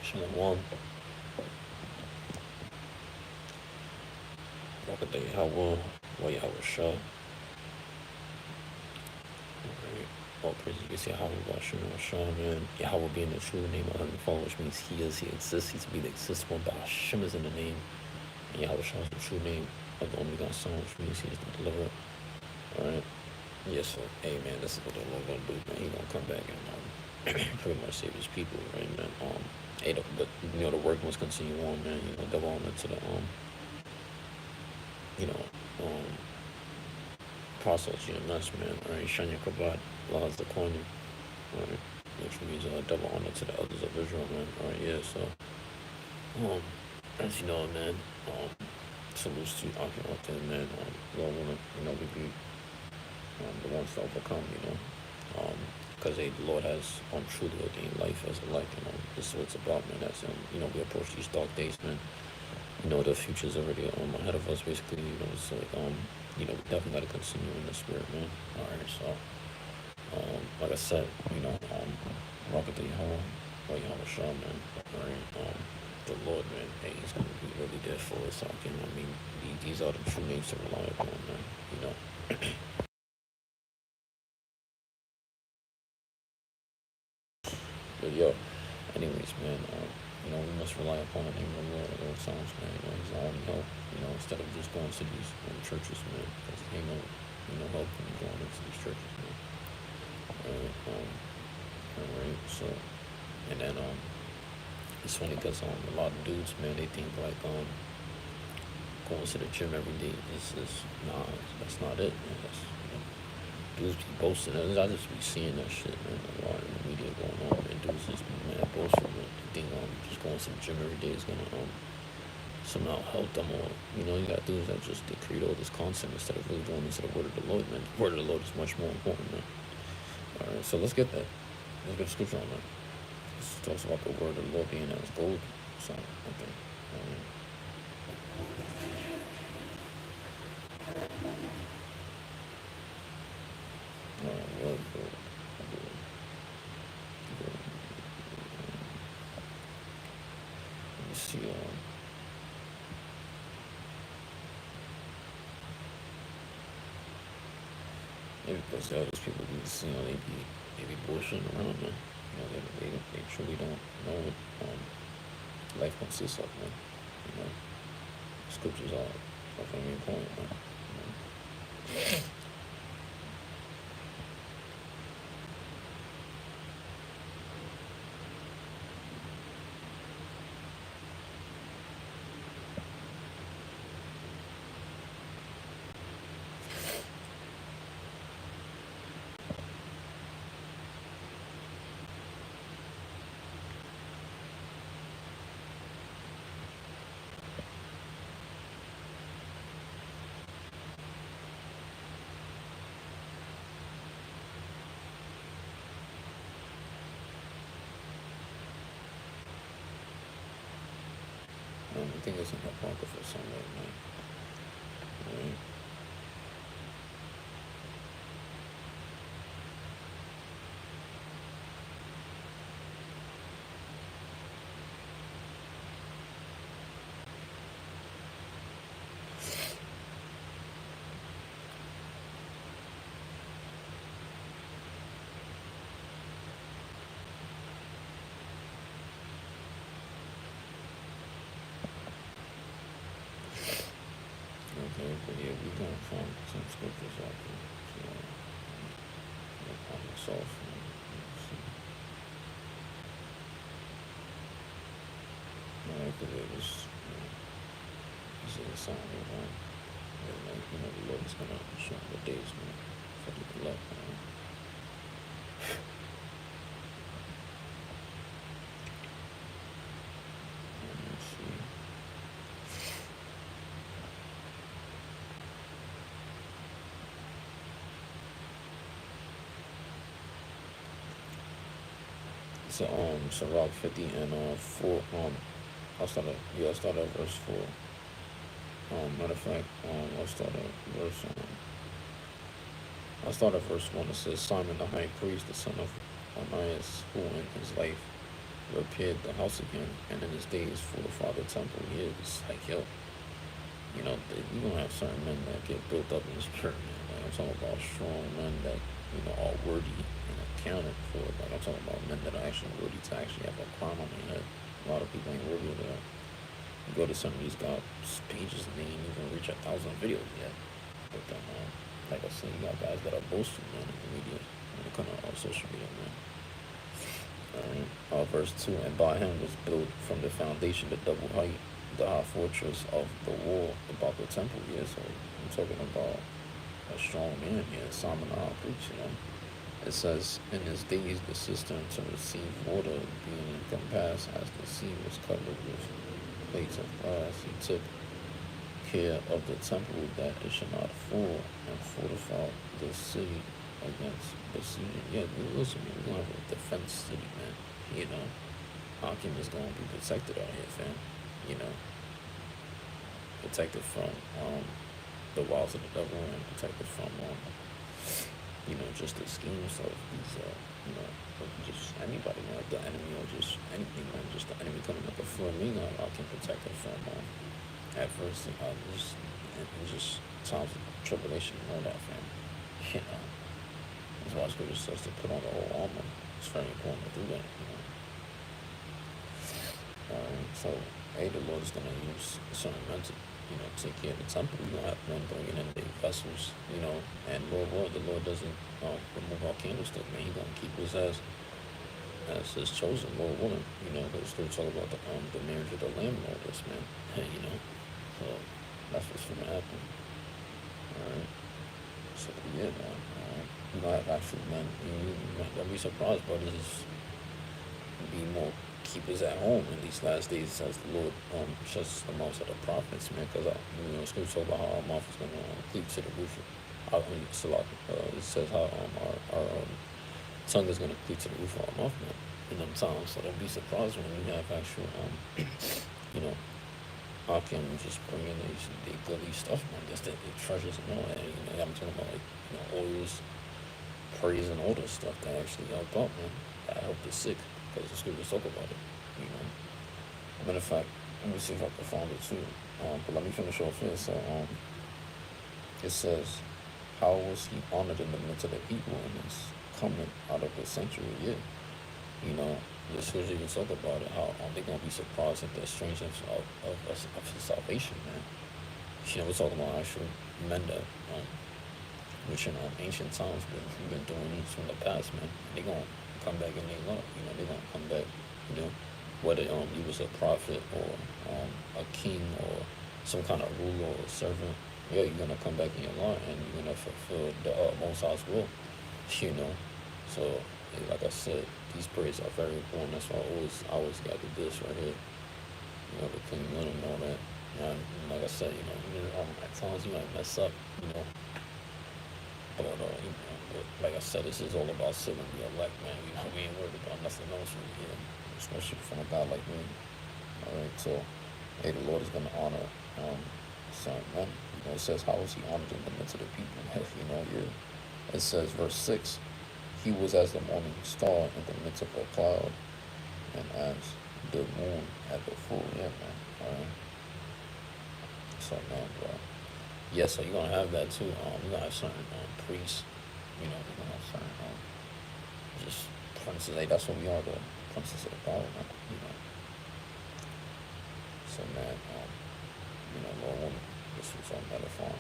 Shalom. 𝗉𝗿ซี้𝗍𝗂 all praise you say Yahweh man. Yahweh being the true name of Heavenly Father, which means He is, He exists, He's to be the exists one. But Hashem is in the name, and Yahweh is the true name of the only begotten Son, which means He is the deliverer. Alright. Yes, sir. Hey man, this is what the Lord gonna do, man. He gonna come back and pretty much save his people, right, man. But the work must continue on, man. Double honor to the process, nuts, man. Alright, 𝗉𝗄𝗍𝗲𝗲𝗏, alright, which means double honor to the elders of Israel, man. Alright, yeah, so as you know, man, salutes to out there, man. Lord willing, we be the ones to overcome, because the Lord has truly ordained life as a life, this is what it's about, man. That's we approach these dark days, man. The future's already ahead of us, basically. It's like we definitely got to continue in the spirit, man. All right, so like I said, 𝗉𝗿ซี้𝗍𝗂, man. All right, the Lord, man, hey, He's gonna be really there for us. These are the true names to rely upon, man. But yo, anyways, man, we must rely upon the name of the Lord at all times, man. He's our only help, instead of just going to these churches, man, because there ain't no help when you're going into these churches, man. Alright, so, and then, it's funny because, a lot of dudes, man, they think, like, going to the gym every day, nah, that's not it, man. Dudes be boasting. I just be seeing that shit, man. A lot in the media going on, man. Dudes just be mad boasting, man. They think just going to the gym every day is gonna somehow help them, or you got dudes that just they create all this content instead of really going into the word of the Lord, man. The word of the Lord is much more important, man. All right, so let's get that. Let's get the scripture on that. This talks about the word of the Lord being as gold. So okay. Let me see. Maybe because the others people be seeing, they be bullshitting around, man. They truly don't know what life consists of, man. Scriptures are very important, man. I think it's in the Apocrypha somewhere, man. Right. Okay, but yeah, we gonna find some scriptures out there. So, on myself. Because it was, he said a song of the Lord is gonna show the days, man, for the love, man. Let's see. So Rock 50 and 4. I'll start at verse 4. Matter of fact, I'll start at verse 1. It says, Simon the high priest, the son of Onias, who in his life repaired the house again, and in his days fortified the temple. Yeah, it's like, yo, you're gonna have certain men that get built up in the spirit, man. Like, I'm talking about strong men that, are worthy and accounted for. Like, I'm talking about men that are actually worthy to actually have a crown on their head. A lot of people ain't worthy of that. You go to some of these guys' pages and they ain't even reach 1,000 videos yet. But then, like I said, you got guys that are boasting, man, in the media when it comes to social media, man. Verse 2, and by him was built from the foundation the double height, the high fortress of the wall about the temple. Yeah, so I'm talking about a strong man here, Solomon the high priest, It says, in his days the cistern to receive water being encompassed as the sea was covered with plates of glass, he took care of the temple that it should not fall, and fortified the city against besieging. Yeah, listen, man, we're gonna have a defense city, man. Akim is gonna be protected out here, fam. Protected from the wiles of the devil, and protected from just the schemes of these just anybody, man, like the enemy, or just anything, man, just the enemy coming like a flood. I can protect it from adversity, just times of tribulation and all that, fam. That's why Scripture says to put on the whole armor. It's very important to do that, So, the Lord is going to use certain men to, take care of the temple. You're going to have men bringing in the vessels, and the Lord doesn't remove our candlestick, man. He's going to keep us as his chosen, Lord willing, because the Scripture talk about the marriage of the Lamb and all this, man. So that's what's going to happen. Alright. So, yeah, man. You're going to have actual men. You're not going to be surprised, brothers. Be more keepers at home in these last days, as the Lord shuts the mouths of the prophets, man. Because Scripture talk about how our mouth is going to cleave to the roof. It says how our tongue is going to cleave to the roof of our mouth, man. In them times, so don't be surprised when you have actual, I can just bring in the goodly stuff, man. Just the treasures and all that. I'm talking about oils, praise, and all this stuff that actually help out, man. That help the sick. Because the Scriptures talk about it, Matter of fact, let me see if I can find it too. But let me finish off here. So, it says, how was he honored in the midst of the people in his coming out of the sanctuary? Yeah. The Scripture even talk about it, how they're going to be surprised at the strangeness of his salvation, man. We're talking about actual men that, which in ancient times been doing this from the past, man. They're going to come back and they love, they're going to come back, whether you was a prophet or a king or some kind of ruler or servant, you're going to come back in your life and you're going to fulfill the Most High's will, So, like I said, these prayers are very important. That's why I always got this right here, the clean linen and all that. And like I said, at times you might mess up, but like I said, this is all about sealing the elect, man. We ain't worried about nothing else really here, especially from a God like me. Alright, so, the Lord is going to honor certain men. It says, how was he honored in the midst of the people? It says, verse 6, he was as the morning star in the midst of a cloud, and as the moon at the full. Yeah, man. Alright. So, man, bro. Yeah, so you're going to have that too. You're going to have certain priests. You're going to have certain just princes. That's what we are, the princes of the power, man. So, man, Lord willing, this was on better farm.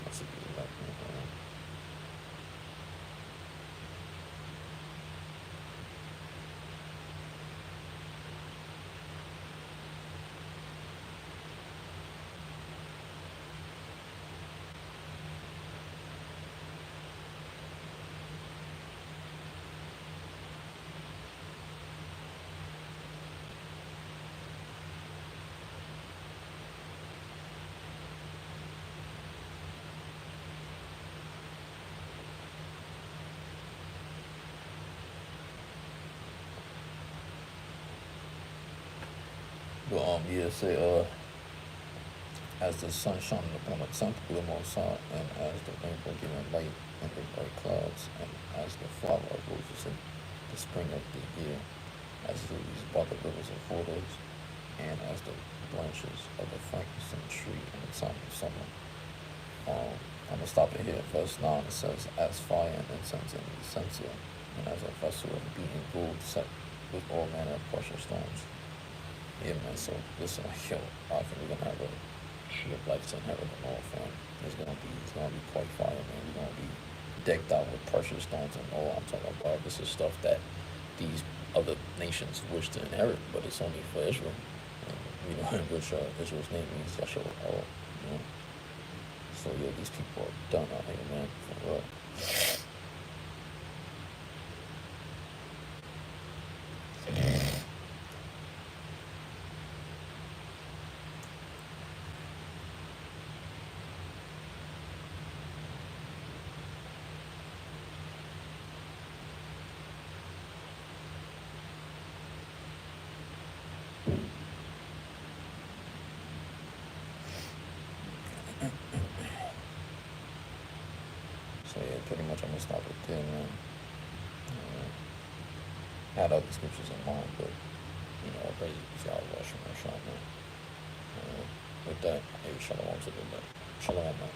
That's a good luck, man. But say as the sun shining upon the temple of the Most High, and as the rainbow giving light in the bright clouds, and as the flower roses in the spring of the year, as lilies by the rivers of waters, and as the branches of the frankincense tree in the time of summer. I'm gonna stop it here. Verse 9, it says, as fire and incense and essential, and as a vessel of beaten gold set with all manner of precious stones. Yeah, man, so listen, yo, I think we're gonna have a tree of life to inherit in all, fam. It's gonna be quite fire, man. We're gonna be decked out with precious stones and all. I'm talking about this is stuff that these other nations wish to inherit, but it's only for Israel. And, you know, which Israel's name means Yeshua, you know. So yeah, these people are done out here, man, for real. So yeah, pretty much I'm gonna stop it there, man. Had other scriptures in mind, but you know, I pray y'all watch from my shop, man. With that, hey, shalom to the day. Shalom, man.